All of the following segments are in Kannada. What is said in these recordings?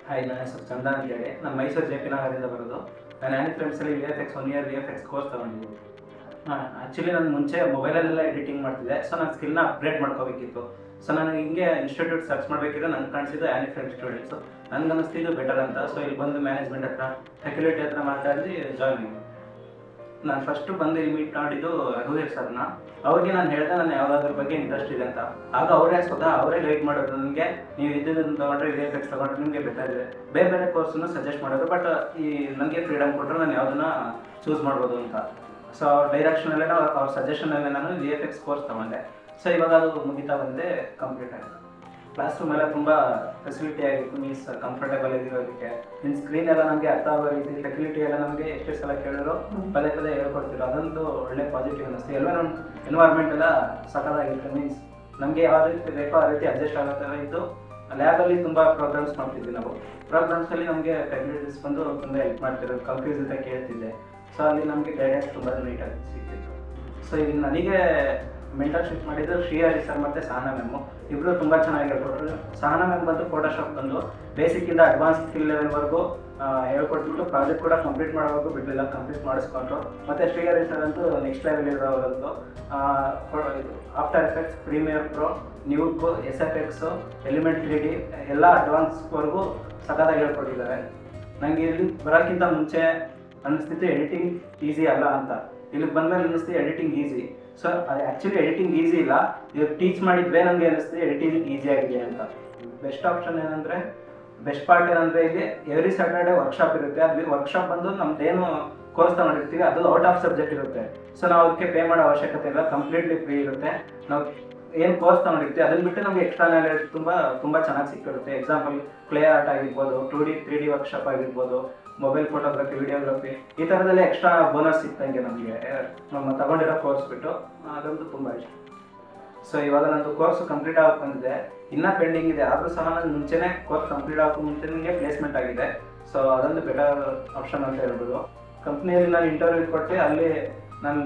ಹಾಯ್, ನನ್ನ ಹೆಸರು ಚಂದ ಅಂತೇಳಿ. ನಾನು ಮೈಸೂರು ಜೆ ಪಿ ನಗರದಿಂದ ಬರೋದು. ನಾನು ಆ್ಯನಿಫ್ರೆಮ್ಸಲ್ಲಿ VFX 1 ಇಯರ್ VFX ಕೋರ್ಸ್ ತೊಗೊಂಡಿದ್ದು. ಆ್ಯಕ್ಚುಲಿ ನಾನು ಮುಂಚೆ ಮೊಬೈಲಲ್ಲೆಲ್ಲ ಎಡಿಟಿಂಗ್ ಮಾಡ್ತಿದ್ದೆ. ಸೊ ನಾನು ಸ್ಕಿಲ್ನ ಅಪ್ಗ್ರೇಡ್ ಮಾಡ್ಕೋಬೇಕಿತ್ತು. ಸೊ ನಾನು ಹಿಂಗೆ ಇನ್ಸ್ಟಿಟ್ಯೂಟ್ ಸರ್ಚ್ ಮಾಡಬೇಕಿದ್ರೆ ನನಗೆ ಕಾಣಿಸಿದ್ದು ಆ್ಯನಿಫ್ರೆಮ್ ಸ್ಟೂಡೆಂಟ್ಸು. ನನಗೆ ಅನ್ನಿಸ್ತಿದ್ದು ಬೆಟರ್ ಅಂತ. ಸೊ ಇಲ್ಲಿ ಬಂದು ಮ್ಯಾನೇಜ್ಮೆಂಟ್ ಹತ್ರ, ಫ್ಯಾಕಲ್ಟಿ ಹತ್ರ ಮಾತಾಡಿ ಜಾಯ್ನ್ ಆಗಿ. ನಾನು ಫಸ್ಟು ಬಂದು ಇಲ್ಲಿ ಮೀಟ್ ಮಾಡಿದ್ದು ರಘುವೀರ್ ಸರ್ನ. ಅವ್ರಿಗೆ ನಾನು ಹೇಳಿದೆ ನಾನು ಯಾವುದಾದ್ರ ಬಗ್ಗೆ ಇಂಟ್ರೆಸ್ಟ್ ಇದೆ ಅಂತ. ಆಗ ಅವರೇ ಗೈಡ್ ಮಾಡೋದು ನನಗೆ. ನೀವು ಇದನ್ನು ತೊಗೊಂಡ್ರೆ VFX ತೊಗೊಂಡ್ರೆ ನಿಮಗೆ ಬೆಟರ್ ಇದೆ. ಬೇರೆ ಬೇರೆ ಕೋರ್ಸನ್ನು ಸಜೆಸ್ಟ್ ಮಾಡೋದು. ಬಟ್ ಈ ನನಗೆ ಫ್ರೀಡಮ್ ಕೊಟ್ಟರು ನಾನು ಯಾವುದನ್ನ ಚೂಸ್ ಮಾಡ್ಬೋದು ಅಂತ. ಸೊ ಅವ್ರ ಡೈರೆಕ್ಷನಲ್ಲೇ ಅವ್ರ ಸಜೆಷನಲ್ಲೇ ನಾನು VFX ಕೋರ್ಸ್ ತೊಗೊಂಡೆ. ಸೊ ಇವಾಗ ಅದು ಮುಗಿತಾ ಬಂದೆ, ಕಂಪ್ಲೀಟ್ ಆಯಿತು. ಕ್ಲಾಸ್ ರೂಮ್ ಎಲ್ಲ ತುಂಬ ಫೆಸಿಲಿಟಿ ಆಗಿತ್ತು, ಮೀನ್ಸ್ ಕಂಫರ್ಟೇಬಲ್ ಆಗಿರೋದಕ್ಕೆ. ಇನ್ನು ಸ್ಕ್ರೀನ್ ಎಲ್ಲ ನಮಗೆ ಅರ್ಥ ಆಗೋ ರೀತಿ, ಫೆಸಿಲಿಟಿ ಎಲ್ಲ ನಮಗೆ ಎಷ್ಟು ಸಲ ಕೇಳಿದ್ರು ಪದೇ ಪದೇ ಹೇಳ್ಕೊಡ್ತಿರೋ, ಅದೊಂದು ಒಳ್ಳೆ ಪಾಸಿಟಿವ್ ಅನ್ನಿಸ್ತು. ಎಲ್ಲ ನಮ್ಮ ಎನ್ವೈರ್ಮೆಂಟ್ ಎಲ್ಲ ಸಖತ್ತಾಗಿತ್ತು. ಮೀನ್ಸ್ ನಮಗೆ ಯಾವ ರೀತಿ ಬೇಕೋ ಆ ರೀತಿ ಅಡ್ಜಸ್ಟ್ ಆಗೋ ಥರ ಇತ್ತು. ಲ್ಯಾಬಲ್ಲಿ ತುಂಬ ಪ್ರೋಗ್ರಾಮ್ಸ್ ಮಾಡ್ತಿದ್ವಿ ನಾವು. ಪ್ರೋಗ್ರಾಮ್ಸಲ್ಲಿ ನಮಗೆ ಫೆಸಿಲಿಟೀಸ್ ಬಂದು ತುಂಬ ಹೆಲ್ಪ್ ಮಾಡ್ತಿರೋದು, ಕನ್ಫ್ಯೂಸ್ ಅಂತ ಕೇಳ್ತಿದ್ದೆ. ಸೊ ಅಲ್ಲಿ ನಮಗೆ ಗೈಡೆನ್ಸ್ ತುಂಬ ನೀಟಾಗಿ ಸಿಗ್ತಿತ್ತು. ಸೊ ಈಗ ನನಗೆ ಮೆಂಟರ್ಶಿಪ್ ಮಾಡಿದ್ದು ಶ್ರೀಹರಿ ಸರ್ ಮತ್ತು ಸಹನಾ ಮ್ಯಾಮು. ಇಬ್ಬರು ತುಂಬ ಚೆನ್ನಾಗಿ ಹೇಳ್ಕೊಟ್ರು. ಸಹನಾ ಮ್ಯಾಮ್ ಬಂದು ಫೋಟೋಶಾಪ್ ಬಂದು ಬೇಸಿಕ್ಕಿಂದ ಅಡ್ವಾನ್ಸ್ ಸ್ಕಿಲ್ ಲೆವೆಲ್ವರೆಗೂ ಹೇಳ್ಕೊಟ್ಬಿಟ್ಟು ಪ್ರಾಜೆಕ್ಟ್ ಕೂಡ ಕಂಪ್ಲೀಟ್ ಮಾಡೋವರೆಗೂ ಬಿಡಲಿಲ್ಲ, ಕಂಪ್ಲೀಟ್ ಮಾಡಿಸ್ಕೊಂಡ್ರು. ಮತ್ತು ಶ್ರೀಹರಿ ಸರ್ ಅಂತೂ ನೆಕ್ಸ್ಟ್ ಲೆವೆಲ್ ಇರೋರಂತೂ ಇದು After Effects, Premiere Pro, Nuke, SFX, element 3D ಎಲ್ಲ ಅಡ್ವಾನ್ಸ್ವರೆಗೂ ಸಖತ್ತಾಗಿ ಹೇಳ್ಕೊಟ್ಟಿದ್ದಾರೆ. ನನಗೆ ಇಲ್ಲಿ ಬರೋಕ್ಕಿಂತ ಮುಂಚೆ ಅನ್ನಿಸ್ತಿತ್ತು ಎಡಿಟಿಂಗ್ ಈಸಿ ಅಲ್ಲ ಅಂತ. ಇಲ್ಲಿಗೆ ಬಂದಮೇಲೆ ಅನ್ನಿಸ್ತು ಎಡಿಟಿಂಗ್ ಈಸಿ. ಸೊ ಅದು ಆ್ಯಕ್ಚುಲಿ ಎಡಿಟಿಂಗ್ ಈಸಿ ಇಲ್ಲ, ಇವಾಗ ಟೀಚ್ ಮಾಡಿದ್ವೇ ನನಗೆ ಅನ್ನಿಸ್ತು ಎಡಿಟಿಂಗ್ ಈಸಿ ಆಗಿದೆ ಅಂತ. ಬೆಸ್ಟ್ ಆಪ್ಷನ್ ಏನಂದರೆ, ಬೆಸ್ಟ್ ಪಾರ್ಟ್ ಏನಂದರೆ ಇಲ್ಲಿ ಎವ್ರಿ ಸ್ಯಾಟರ್ಡೆ ವರ್ಕ್ಶಾಪ್ ಇರುತ್ತೆ. ಅದು ವರ್ಕ್ಶಾಪ್ ಬಂದು ನಮ್ದೇನು ಕೋರ್ಸ್ ತಗೊಂಡಿರ್ತೀವಿ ಅದು ಔಟ್ ಆಫ್ ಸಬ್ಜೆಕ್ಟ್ ಇರುತ್ತೆ. ಸೊ ನಾವು ಅದಕ್ಕೆ ಪೇ ಮಾಡೋ ಅವಶ್ಯಕತೆ ಇಲ್ಲ, ಕಂಪ್ಲೀಟ್ಲಿ ಫ್ರೀ ಇರುತ್ತೆ. ನಾವು ಏನು ಕೋರ್ಸ್ ತಗೊಂಡಿರ್ತೀವಿ ಅದನ್ನು ಬಿಟ್ಟು ನಮಗೆ ಎಕ್ಸ್ಟ್ರಾ ನಾಲೆಡ್ಜ್ ತುಂಬ ಚೆನ್ನಾಗಿ ಸಿಕ್ಕಿರುತ್ತೆ. ಎಕ್ಸಾಂಪಲ್ ಕ್ಲೇ ಆರ್ಟ್ ಆಗಿರ್ಬೋದು, 2D 3D ವರ್ಕ್ಶಾಪ್ ಆಗಿರ್ಬೋದು, ಮೊಬೈಲ್ ಫೋಟೋಗ್ರಫಿ, ವಿಡಿಯೋಗ್ರಫಿ, ಈ ಥರದಲ್ಲೇ ಎಕ್ಸ್ಟ್ರಾ ಬೋನಸ್ ಸಿಕ್ತಂಗೆ ನಮಗೆ ನಮ್ಮ ತಗೊಂಡಿರೋ ಕೋರ್ಸ್ ಬಿಟ್ಟು. ಅದಂತೂ ತುಂಬ ಇಷ್ಟ. ಸೊ ಇವಾಗ ನಂದು ಕೋರ್ಸ್ ಕಂಪ್ಲೀಟ್ ಆಗೋಕೆ ಬಂದಿದೆ, ಇನ್ನೂ ಪೆಂಡಿಂಗ್ ಇದೆ. ಆದರೂ ಸಹ ನಾನು ಮುಂಚೆನೇ ಕೋರ್ಸ್ ಕಂಪ್ಲೀಟ್ ಆಗೋಕೆ ಮುಂಚೆನೇ ಪ್ಲೇಸ್ಮೆಂಟ್ ಆಗಿದೆ. ಸೊ ಅದೊಂದು ಬೆಟರ್ ಆಪ್ಷನ್ ಅಂತ ಹೇಳ್ಬೋದು. ಕಂಪ್ನಿಯಲ್ಲಿ ನಾನು ಇಂಟರ್ವ್ಯೂ ಕೊಟ್ಟು ಅಲ್ಲಿ ನಾನು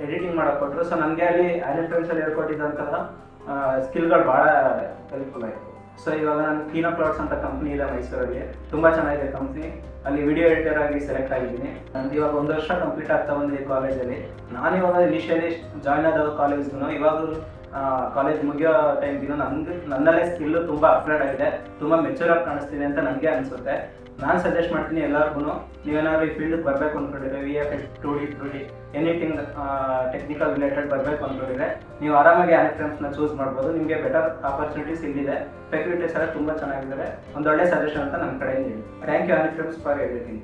ಎಡಿಟಿಂಗ್ ಮಾಡೋಕೆ ಕೊಟ್ಟರು. ಸೊ ನನಗೆ ಅಲ್ಲಿ ಆ್ಯನಿಫ್ರೆಮ್ಸಲ್ಲಿ ಹೇಳ್ಕೊಟ್ಟಿದ್ದಂತಹ ಸ್ಕಿಲ್ಗಳು ಭಾಳ ಹೆಲ್ಪ್ಫುಲ್ ಆಯಿತು. ಸೊ ಇವಾಗ ನಾನು ಕೀನೋ ಕ್ಲೌಡ್ಸ್ ಅಂತ ಕಂಪ್ನಿ ಇದೆ ಮೈಸೂರಲ್ಲಿ, ತುಂಬ ಚೆನ್ನಾಗಿದೆ ಕಂಪ್ನಿ. ಅಲ್ಲಿ ವಿಡಿಯೋ ಎಡಿಟರ್ ಆಗಿ ಸೆಲೆಕ್ಟ್ ಆಗಿದ್ದೀನಿ. ನಂದು ಇವಾಗ 1 ವರ್ಷ ಕಂಪ್ಲೀಟ್ ಆಗ್ತಾ ಬಂದಿದೆ ಕಾಲೇಜಲ್ಲಿ. ನಾನು ಇವಾಗ ಇನಿಷಿಯಲಿ ಜಾಯ್ನ್ ಆದ ಕಾಲೇಜ್ಗೂ ಇವಾಗ ಕಾಲೇಜ್ ಮುಗಿಯೋ ಟೈಮ್ಗಿಗೂ ನನ್ನಲ್ಲೇ ಸ್ಕಿಲ್ಲು ತುಂಬ ಅಪ್ಗ್ರೇಡ್ ಆಗಿದೆ, ತುಂಬ ಮೆಚೂರಾಗಿ ಕಾಣಿಸ್ತಿದೆ ಅಂತ ನನಗೆ ಅನಿಸುತ್ತೆ. ನಾನು ಸಜೆಸ್ಟ್ ಮಾಡ್ತೀನಿ ಎಲ್ಲರಿಗೂ, ನೀವೇನಾದ್ರು ಈ ಫೀಲ್ಡ್ಗೆ ಬರಬೇಕು ಅಂದ್ಕೊಂಡಿದ್ರೆ, VFX 2D 3D anything technical related ಬರಬೇಕು ಅಂದ್ಕೊಂಡಿದ್ರೆ ನೀವು ಆರಾಮಾಗಿ ಆ್ಯನಿಫ್ರೆಮ್ಸ್ನ ಚೂಸ್ ಮಾಡ್ಬೋದು. ನಿಮಗೆ ಬೆಟರ್ ಆಪರ್ಚುನಿಟೀಸ್ ಇಲ್ಲಿದೆ, ಫೆಸಿಲಿಟೀಸ್ ಎಲ್ಲ ತುಂಬ ಚೆನ್ನಾಗಿದ್ದಾರೆ. ಒಂದೊಳ್ಳೆ ಸಜೆಷನ್ ಅಂತ ನನ್ನ ಕಡೆಯಿಂದ ಹೇಳಿ. Thank you Aniframes for everything.